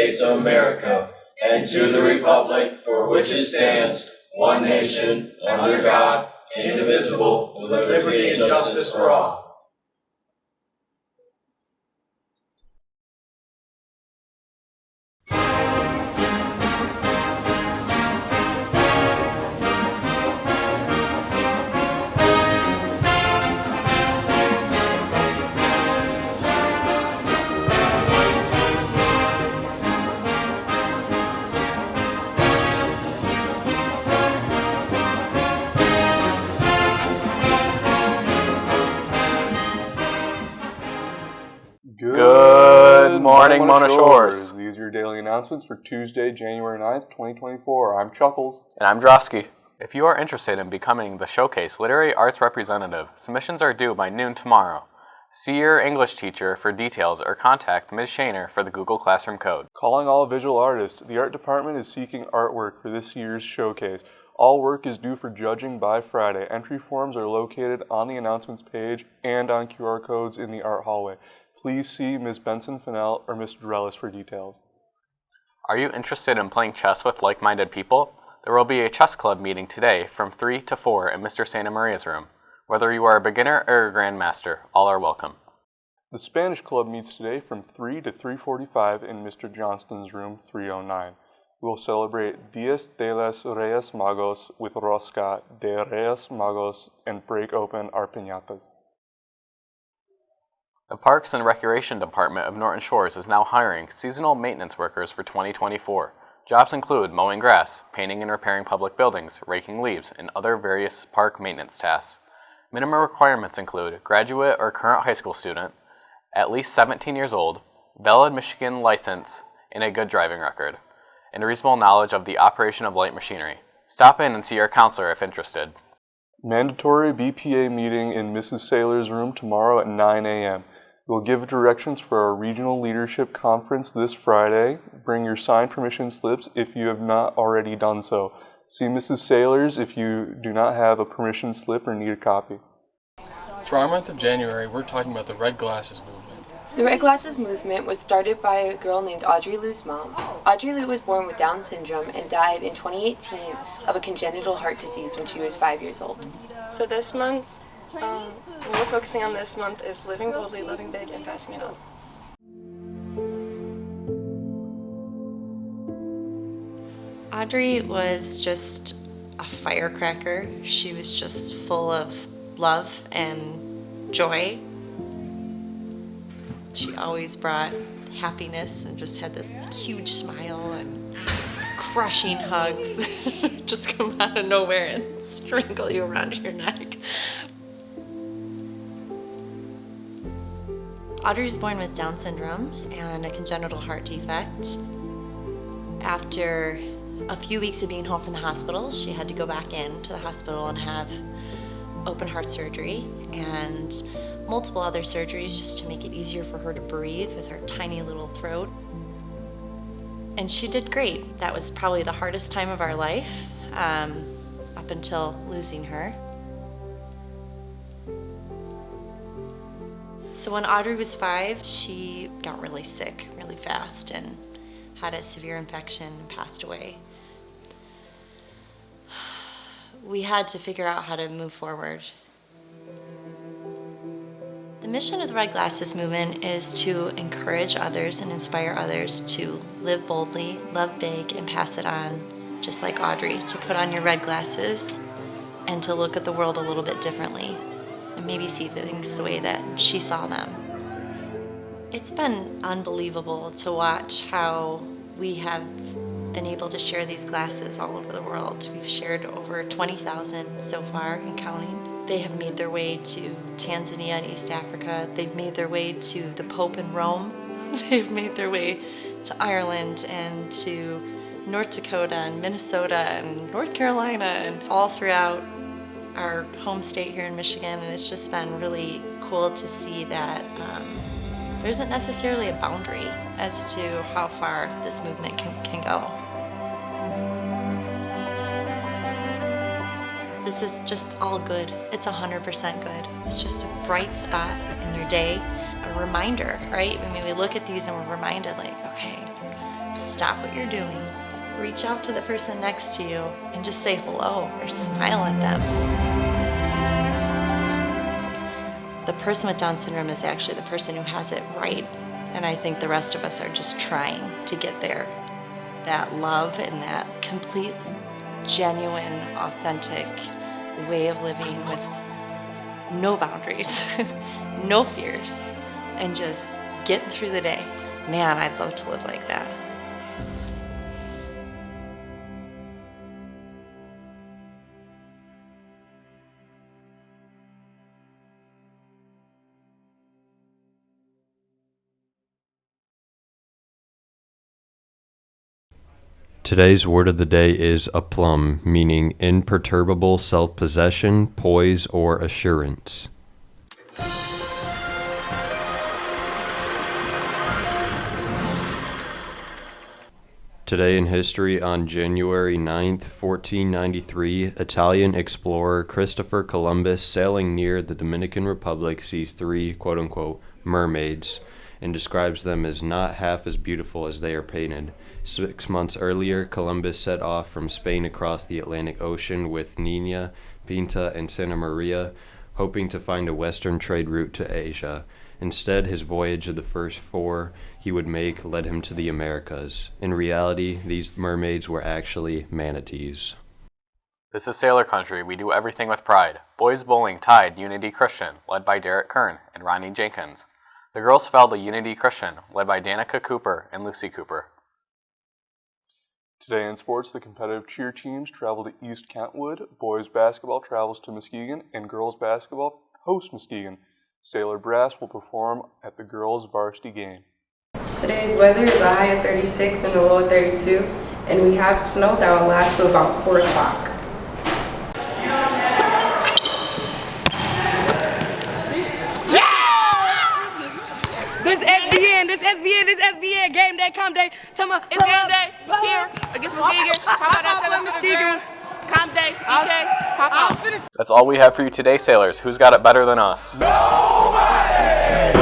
States of America, and to the republic for which it stands, one nation, under God, indivisible, with liberty and justice for all. Good morning, Mona Shores. These are your daily announcements for Tuesday, January 9th, 2024. I'm Chuckles. And I'm Droski. If you are interested in becoming the Showcase Literary Arts Representative, submissions are due by noon tomorrow. See your English teacher for details or contact Ms. Shaner for the Google Classroom code. Calling all visual artists. The art department is seeking artwork for this year's showcase. All work is due for judging by Friday. Entry forms are located on the announcements page and on QR codes in the art hallway. Please see Ms. Benson-Fennell or Mr. Drellis for details. Are you interested in playing chess with like-minded people? There will be a chess club meeting today from 3 to 4 in Mr. Santa Maria's room. Whether you are a beginner or a grandmaster, all are welcome. The Spanish club meets today from 3 to 3:45 in Mr. Johnston's room 309. We will celebrate Dias de los Reyes Magos with Rosca de Reyes Magos and break open our piñatas. The Parks and Recreation Department of Norton Shores is now hiring seasonal maintenance workers for 2024. Jobs include mowing grass, painting and repairing public buildings, raking leaves, and other various park maintenance tasks. Minimum requirements include graduate or current high school student, at least 17 years old, valid Michigan license, and a good driving record, and reasonable knowledge of the operation of light machinery. Stop in and see your counselor if interested. Mandatory BPA meeting in Mrs. Saylor's room tomorrow at 9 a.m. We'll give directions for our Regional Leadership Conference this Friday. Bring your signed permission slips if you have not already done so. See Mrs. Saylor's if you do not have a permission slip or need a copy. For our month of January, we're talking about the Red Glasses movement. The Red Glasses movement was started by a girl named Audrey Lou's mom. Audrey Lou was born with Down syndrome and died in 2018 of a congenital heart disease when she was 5 years old. So this month, what we're focusing on this month is living boldly, living big, and passing it on. Audrey was just a firecracker. She was just full of love and joy. She always brought happiness and just had this huge smile and crushing hugs just come out of nowhere and strangle you around your neck. Audrey was born with Down syndrome and a congenital heart defect. After a few weeks of being home from the hospital, she had to go back into the hospital and have open heart surgery and multiple other surgeries just to make it easier for her to breathe with her tiny little throat. And she did great. That was probably the hardest time of our life, up until losing her. So when Audrey was 5, she got really sick really fast and had a severe infection and passed away. We had to figure out how to move forward. The mission of the Red Glasses movement is to encourage others and inspire others to live boldly, love big, and pass it on, just like Audrey, to put on your red glasses and to look at the world a little bit differently and maybe see things the way that she saw them. It's been unbelievable to watch how we have been able to share these glasses all over the world. We've shared over 20,000 so far and counting. They have made their way to Tanzania and East Africa. They've made their way to the Pope in Rome. They've made their way to Ireland and to North Dakota and Minnesota and North Carolina and all throughout our home state here in Michigan. And it's just been really cool to see that there isn't necessarily a boundary as to how far this movement can go. This is just all good. It's 100% good. It's just a bright spot in your day, a reminder, right? I mean, we look at these and we're reminded like, okay, stop what you're doing, reach out to the person next to you, and just say hello or smile at them. The person with Down syndrome is actually the person who has it right, and I think the rest of us are just trying to get there. That love and that complete, genuine, authentic way of living with no boundaries, no fears, and just getting through the day. Man, I'd love to live like that. Today's word of the day is aplomb, meaning imperturbable self-possession, poise, or assurance. Today in history, on January 9th, 1493, Italian explorer Christopher Columbus, sailing near the Dominican Republic, sees three, quote-unquote, mermaids, and describes them as not half as beautiful as they are painted. 6 months earlier, Columbus set off from Spain across the Atlantic Ocean with Nina, Pinta, and Santa Maria, hoping to find a western trade route to Asia. Instead, his voyage of the first four he would make led him to the Americas. In reality, these mermaids were actually manatees. This is Sailor Country. We do everything with pride. Boys bowling tied Unity Christian, led by Derek Kern and Ronnie Jenkins. The girls fell to Unity Christian, led by Danica Cooper and Lucy Cooper. Today in sports, the competitive cheer teams travel to East Kentwood, boys basketball travels to Muskegon, and girls basketball hosts Muskegon. Sailor Brass will perform at the girls' varsity game. Today's weather is a high of 36 and a low of 32, and we have snow that will last till about 4 o'clock. This SBN, game day, come day. Tell me, it's game day here against Muskegon. How about that, Muskegon? Come day, okay, pop out. That's all we have for you today, sailors. Who's got it better than us? Nobody!